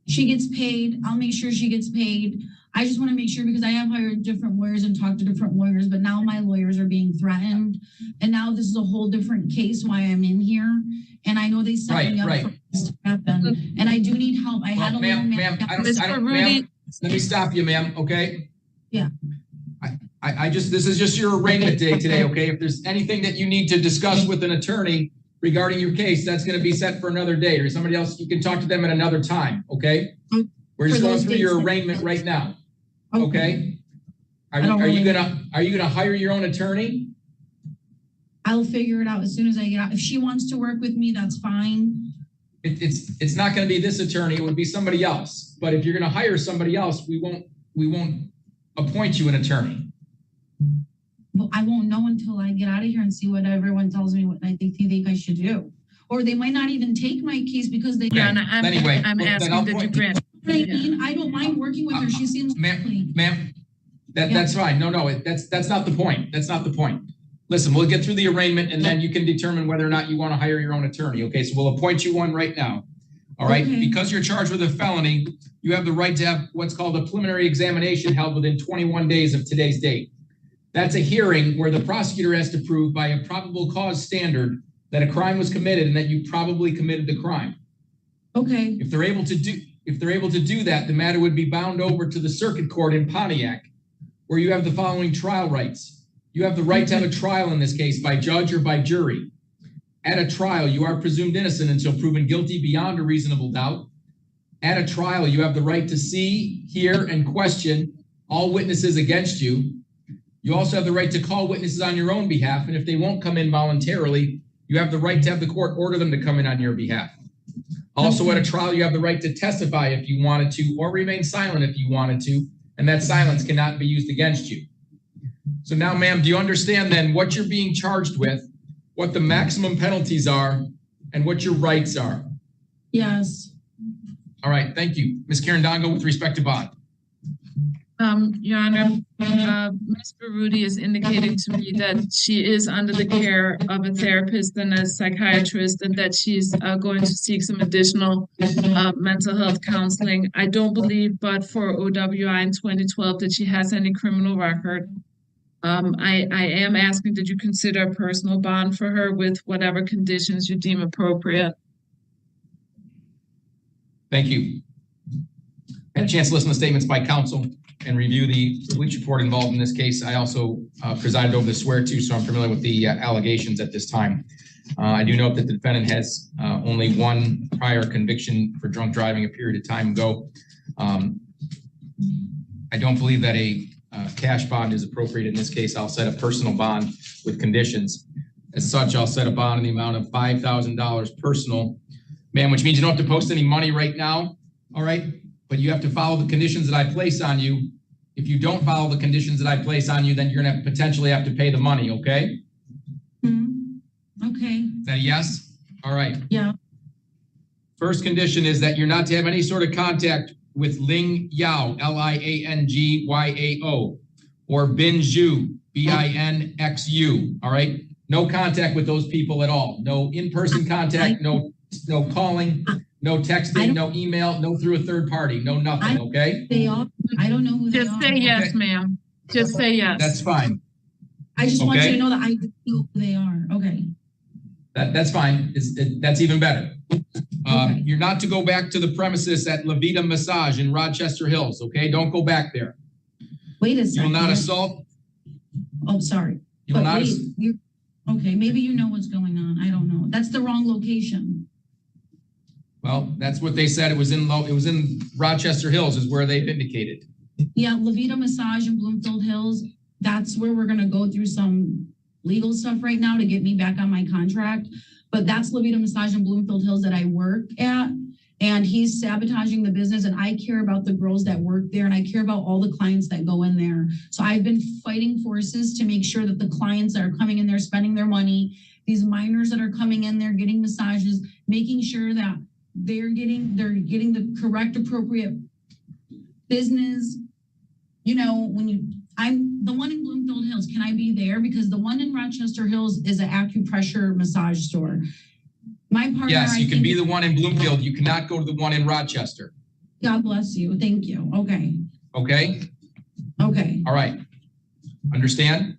She gets paid. I'll make sure she gets paid. I just want to make sure because I have hired different lawyers and talked to different lawyers, but now my lawyers are being threatened. And now this is a whole different case why I'm in here. And I know they set me up for this to happen. And I do need help. I had a little ma'am, let me stop you, ma'am, okay? Yeah. This is just your arraignment day today, okay? If there's anything that you need to discuss with an attorney regarding your case, that's going to be set for another date, or somebody else, you can talk to them at another time, okay? We're just going through your arraignment right now, okay? Are you gonna hire your own attorney? I'll figure it out as soon as I get out. If she wants to work with me, that's fine. It's not going to be this attorney. It would be somebody else. But if you're going to hire somebody else, we won't appoint you an attorney. Well, I won't know until I get out of here and see what everyone tells me what I think I should do. Or they might not even take my case because they. Yeah, I'm asking that you grant. I don't mind working with her. She seems ma'am. That's fine. No, that's not the point. That's not the point. Listen, we'll get through the arraignment and then you can determine whether or not you want to hire your own attorney. Okay, so we'll appoint you one right now. All right, because you're charged with a felony, you have the right to have what's called a preliminary examination held within 21 days of today's date. That's a hearing where the prosecutor has to prove by a probable cause standard that a crime was committed and that you probably committed the crime. Okay. If they're able to do that, the matter would be bound over to the circuit court in Pontiac, where you have the following trial rights. You have the right to have a trial in this case by judge or by jury. At a trial, you are presumed innocent until proven guilty beyond a reasonable doubt. At a trial, you have the right to see, hear, and question all witnesses against you. You also have the right to call witnesses on your own behalf, and if they won't come in voluntarily, you have the right to have the court order them to come in on your behalf. Also, at a trial, you have the right to testify if you wanted to, or remain silent if you wanted to, and that silence cannot be used against you. So now, ma'am, do you understand then what you're being charged with, what the maximum penalties are, and what your rights are? Yes. All right, thank you. Ms. Carandongo, with respect to bond. Your Honor, Ms. Baruti is indicating to me that she is under the care of a therapist and a psychiatrist, and that she's going to seek some additional mental health counseling. I don't believe, but for OWI in 2012, that she has any criminal record. I am asking that you consider a personal bond for her with whatever conditions you deem appropriate. Thank you. I had a chance to listen to statements by counsel and review the police report involved in this case. I also presided over the swear-to, so I'm familiar with the allegations at this time. I do note that the defendant has only one prior conviction for drunk driving a period of time ago. I don't believe that a cash bond is appropriate in this case. I'll set a personal bond with conditions. As such, I'll set a bond in the amount of $5,000 personal, ma'am, which means you don't have to post any money right now, all right? But you have to follow the conditions that I place on you. If you don't follow the conditions that I place on you, then you're gonna potentially have to pay the money, okay? Okay. Is that a yes? All right. Yeah. First condition is that you're not to have any sort of contact with Ling Yao, Lianggyao, or Bin Zhu, Binxu, all right? No contact with those people at all. No in-person contact, no calling, no texting, no email, no through a third party, no nothing, okay? They are. I don't know who they are. Just say yes, ma'am. Just say yes. That's fine. I just want you to know that I know who they are. Okay. That's fine. That's even better. You're not to go back to the premises at La Vida Massage in Rochester Hills, okay? Don't go back there. Wait a second. You will not assault. Oh, sorry. You will not. Okay, maybe you know what's going on. I don't know. That's the wrong location. Well, that's what they said. It was in Rochester Hills is where they've indicated. Yeah, La Vida Massage in Bloomfield Hills. That's where we're gonna go through some legal stuff right now to get me back on my contract. But that's Livita Massage in Bloomfield Hills that I work at. And he's sabotaging the business, and I care about the girls that work there, and I care about all the clients that go in there. So I've been fighting forces to make sure that the clients that are coming in there spending their money, these minors that are coming in there getting massages, making sure that they're getting the correct, appropriate business. You know, I'm the one in Bloomfield Hills, can I be there? Because the one in Rochester Hills is an acupressure massage store. My partner, Yes, you can be the one in Bloomfield. You cannot go to the one in Rochester. God bless you. Thank you. Okay. Okay? Okay. All right. Understand?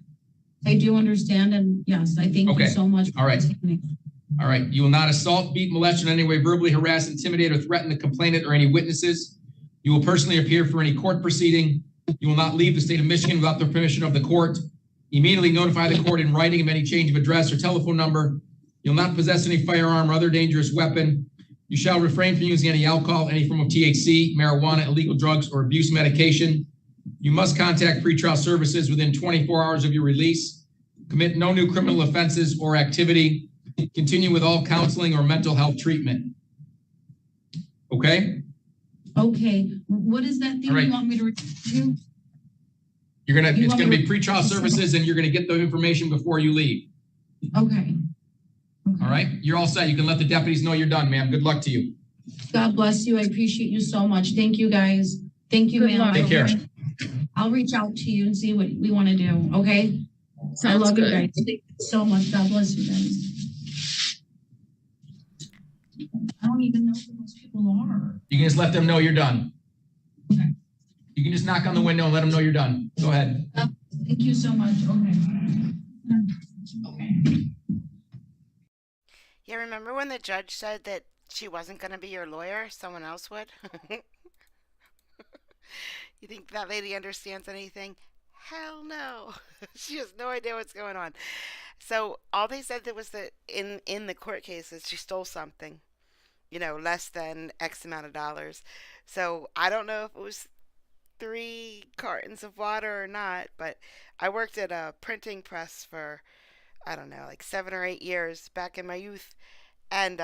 I do understand. And yes, I thank you so much. All right. All right. You will not assault, beat, molest, or in any way verbally harass, intimidate, or threaten the complainant or any witnesses. You will personally appear for any court proceeding. You will not leave the state of Michigan without the permission of the court. Immediately notify the court in writing of any change of address or telephone number. You'll not possess any firearm or other dangerous weapon. You shall refrain from using any alcohol, any form of THC, marijuana, illegal drugs, or abuse medication. You must contact pretrial services within 24 hours of your release. Commit no new criminal offenses or activity. Continue with all counseling or mental health treatment. Okay? Okay. What is that thing you want me to do? It's gonna be pretrial services, and you're gonna get the information before you leave. Okay. All right, you're all set. You can let the deputies know you're done, ma'am. Good luck to you. God bless you. I appreciate you so much. Thank you, guys. Thank you, ma'am. Take care. I'll reach out to you and see what we want to do. Okay. I love you guys. Thank you so much. God bless you guys. I don't even know who those people are. You can just let them know you're done. Okay. You can just knock on the window and let them know you're done. Go ahead. Thank you so much. Okay. Okay. Yeah, remember when the judge said that she wasn't going to be your lawyer? Someone else would? You think that lady understands anything? Hell no. She has no idea what's going on. So all they said that was that in the court cases, she stole something, you know, less than X amount of dollars. So I don't know if it was 3 cartons of water or not, but I worked at a printing press for, I don't know, like 7 or 8 years back in my youth. And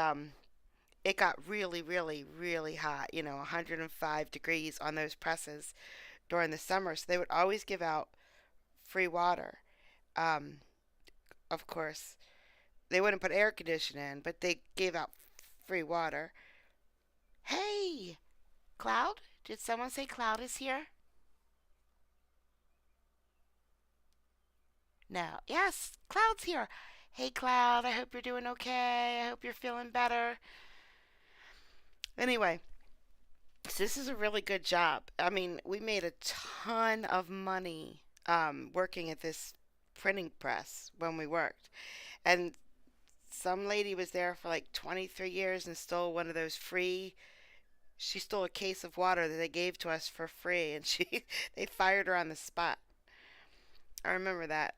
it got really, really, really hot, you know, 105 degrees on those presses during the summer. So they would always give out free water. Of course, they wouldn't put air conditioning in, but they gave out free water. Hey, Cloud? Did someone say Cloud is here? No. Yes, Cloud's here. Hey, Cloud, I hope you're doing okay. I hope you're feeling better. Anyway, so this is a really good job. I mean, we made a ton of money working at this printing press when we worked. And some lady was there for like 23 years and stole one of those free. She stole a case of water that they gave to us for free, and they fired her on the spot. I remember that.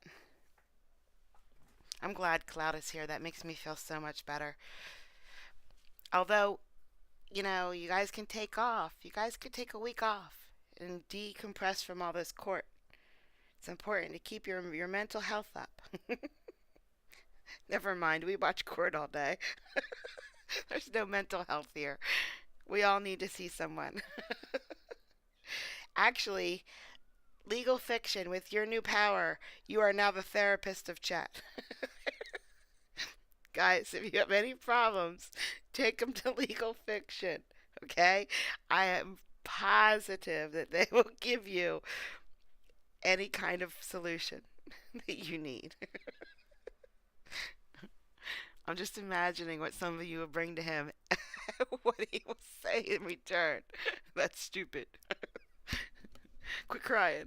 I'm glad Cloud is here. That makes me feel so much better. Although, you know, you guys can take off. You guys could take a week off and decompress from all this court. It's important to keep your mental health up. Never mind, we watch court all day. There's no mental health here. We all need to see someone. Actually, legal fiction, with your new power, you are now the therapist of chat. Guys, if you have any problems, take them to legal fiction, okay? I am positive that they will give you any kind of solution that you need. I'm just imagining what some of you will bring to him, what he will say in return. That's stupid. Quit crying.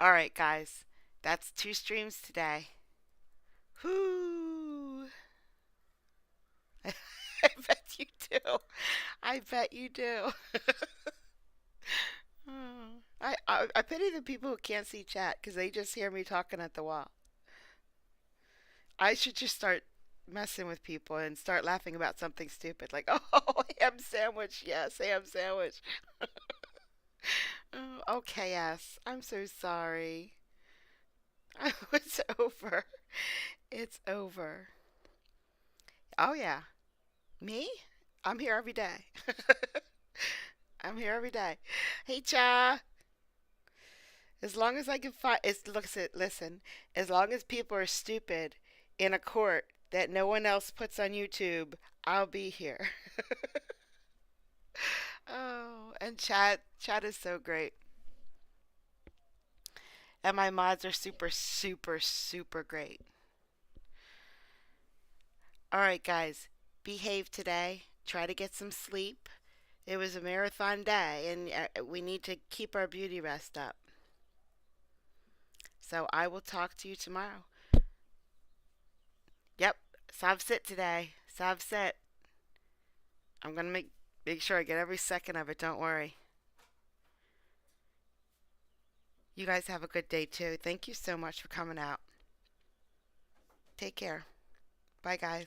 All right, guys. That's 2 streams today. Whoo! I bet you do. I bet you do. I pity the people who can't see chat because they just hear me talking at the wall. I should just start messing with people and start laughing about something stupid like, oh, ham sandwich. Yes, ham sandwich. Oh, okay, yes. I'm so sorry. It's over. It's over. Oh, yeah. Me? I'm here every day. I'm here every day. Hey, Cha. As long as I can find, listen, as long as people are stupid in a court that no one else puts on YouTube, I'll be here. Oh, and chat is so great. And my mods are super, super, super great. All right, guys, behave today. Try to get some sleep. It was a marathon day, and we need to keep our beauty rest up. So I will talk to you tomorrow. Yep, Sav sit today. Sav sit. I'm gonna make sure I get every second of it. Don't worry. You guys have a good day too. Thank you so much for coming out. Take care. Bye, guys.